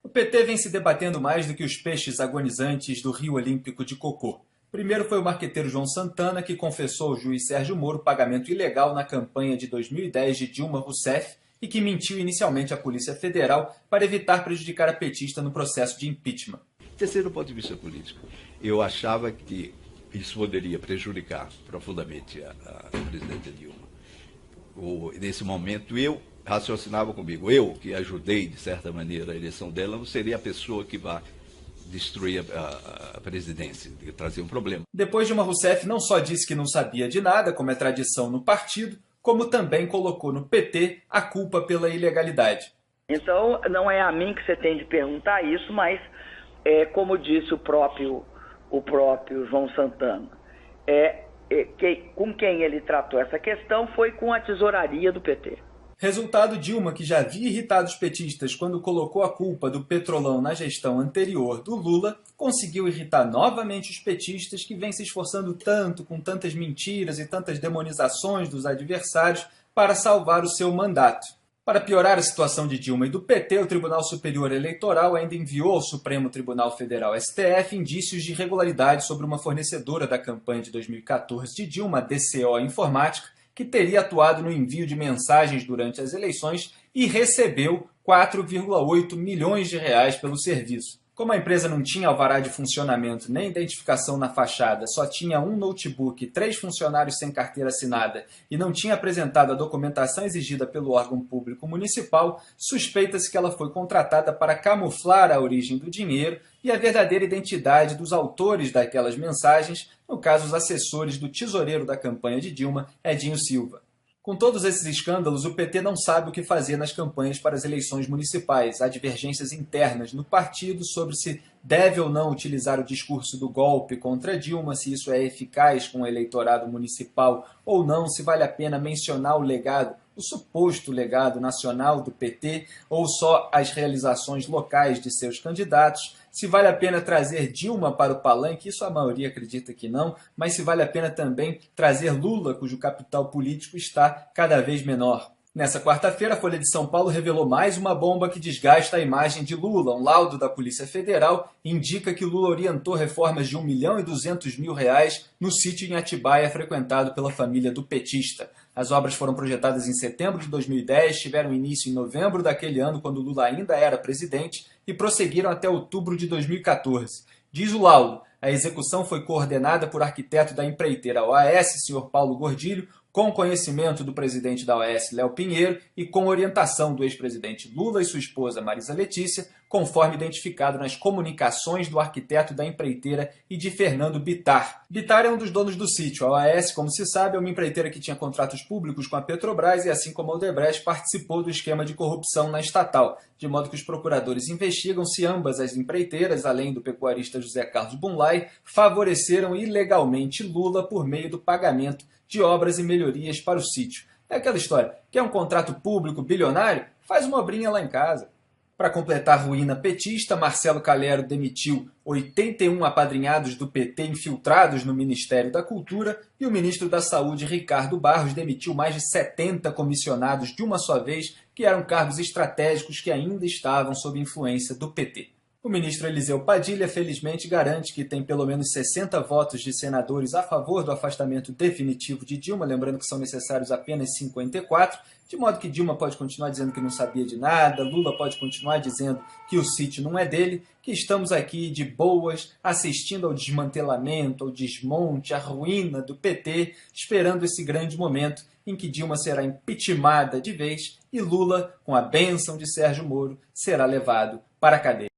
O PT vem se debatendo mais do que os peixes agonizantes do Rio Olímpico de Cocô. Primeiro foi o marqueteiro João Santana, que confessou ao juiz Sérgio Moro pagamento ilegal na campanha de 2010 de Dilma Rousseff e que mentiu inicialmente à Polícia Federal para evitar prejudicar a petista no processo de impeachment. Terceiro ponto de vista político, eu achava que isso poderia prejudicar profundamente a presidente Dilma. Nesse momento, eu raciocinava comigo, eu que ajudei, de certa maneira, a eleição dela, não seria a pessoa que vai destruir a presidência, trazer um problema. Depois, Dilma Rousseff não só disse que não sabia de nada, como é tradição no partido, como também colocou no PT a culpa pela ilegalidade. Então, não é a mim que você tem de perguntar isso, mas, como disse o próprio João Santana, com quem ele tratou essa questão foi com a tesouraria do PT. Resultado, Dilma, que já havia irritado os petistas quando colocou a culpa do Petrolão na gestão anterior do Lula, conseguiu irritar novamente os petistas que vêm se esforçando tanto, com tantas mentiras e tantas demonizações dos adversários, para salvar o seu mandato. Para piorar a situação de Dilma e do PT, o Tribunal Superior Eleitoral ainda enviou ao Supremo Tribunal Federal, STF, indícios de irregularidade sobre uma fornecedora da campanha de 2014 de Dilma, a DCO Informática, que teria atuado no envio de mensagens durante as eleições e recebeu 4,8 milhões de reais pelo serviço. Como a empresa não tinha alvará de funcionamento nem identificação na fachada, só tinha um notebook, 3 funcionários sem carteira assinada e não tinha apresentado a documentação exigida pelo órgão público municipal, suspeita-se que ela foi contratada para camuflar a origem do dinheiro e a verdadeira identidade dos autores daquelas mensagens, no caso os assessores do tesoureiro da campanha de Dilma, Edinho Silva. Com todos esses escândalos, o PT não sabe o que fazer nas campanhas para as eleições municipais. Há divergências internas no partido sobre se deve ou não utilizar o discurso do golpe contra Dilma, se isso é eficaz com o eleitorado municipal ou não, se vale a pena mencionar o legado, o suposto legado nacional do PT, ou só as realizações locais de seus candidatos, se vale a pena trazer Dilma para o palanque, isso a maioria acredita que não, mas se vale a pena também trazer Lula, cujo capital político está cada vez menor. Nessa quarta-feira, a Folha de São Paulo revelou mais uma bomba que desgasta a imagem de Lula. Um laudo da Polícia Federal indica que Lula orientou reformas de R$ 1.200.000 no sítio em Atibaia frequentado pela família do petista. As obras foram projetadas em setembro de 2010, tiveram início em novembro daquele ano, quando Lula ainda era presidente, e prosseguiram até outubro de 2014. Diz o laudo, a execução foi coordenada por arquiteto da empreiteira OAS, Sr. Paulo Gordilho, com conhecimento do presidente da OAS, Léo Pinheiro, e com orientação do ex-presidente Lula e sua esposa Marisa Letícia, conforme identificado nas comunicações do arquiteto da empreiteira e de Fernando Bittar. Bittar é um dos donos do sítio. A OAS, como se sabe, é uma empreiteira que tinha contratos públicos com a Petrobras e, assim como a Odebrecht, participou do esquema de corrupção na estatal, de modo que os procuradores investigam se ambas as empreiteiras, além do pecuarista José Carlos Bunlai, favoreceram ilegalmente Lula por meio do pagamento de obras e melhorias para o sítio. É aquela história, quer um contrato público bilionário? Faz uma obrinha lá em casa. Para completar a ruína petista, Marcelo Calero demitiu 81 apadrinhados do PT infiltrados no Ministério da Cultura e o ministro da Saúde, Ricardo Barros, demitiu mais de 70 comissionados de uma só vez, que eram cargos estratégicos que ainda estavam sob influência do PT. O ministro Eliseu Padilha, felizmente, garante que tem pelo menos 60 votos de senadores a favor do afastamento definitivo de Dilma, lembrando que são necessários apenas 54, de modo que Dilma pode continuar dizendo que não sabia de nada, Lula pode continuar dizendo que o sítio não é dele, que estamos aqui de boas, assistindo ao desmantelamento, ao desmonte, à ruína do PT, esperando esse grande momento em que Dilma será impeachmentada de vez e Lula, com a bênção de Sérgio Moro, será levado para a cadeia.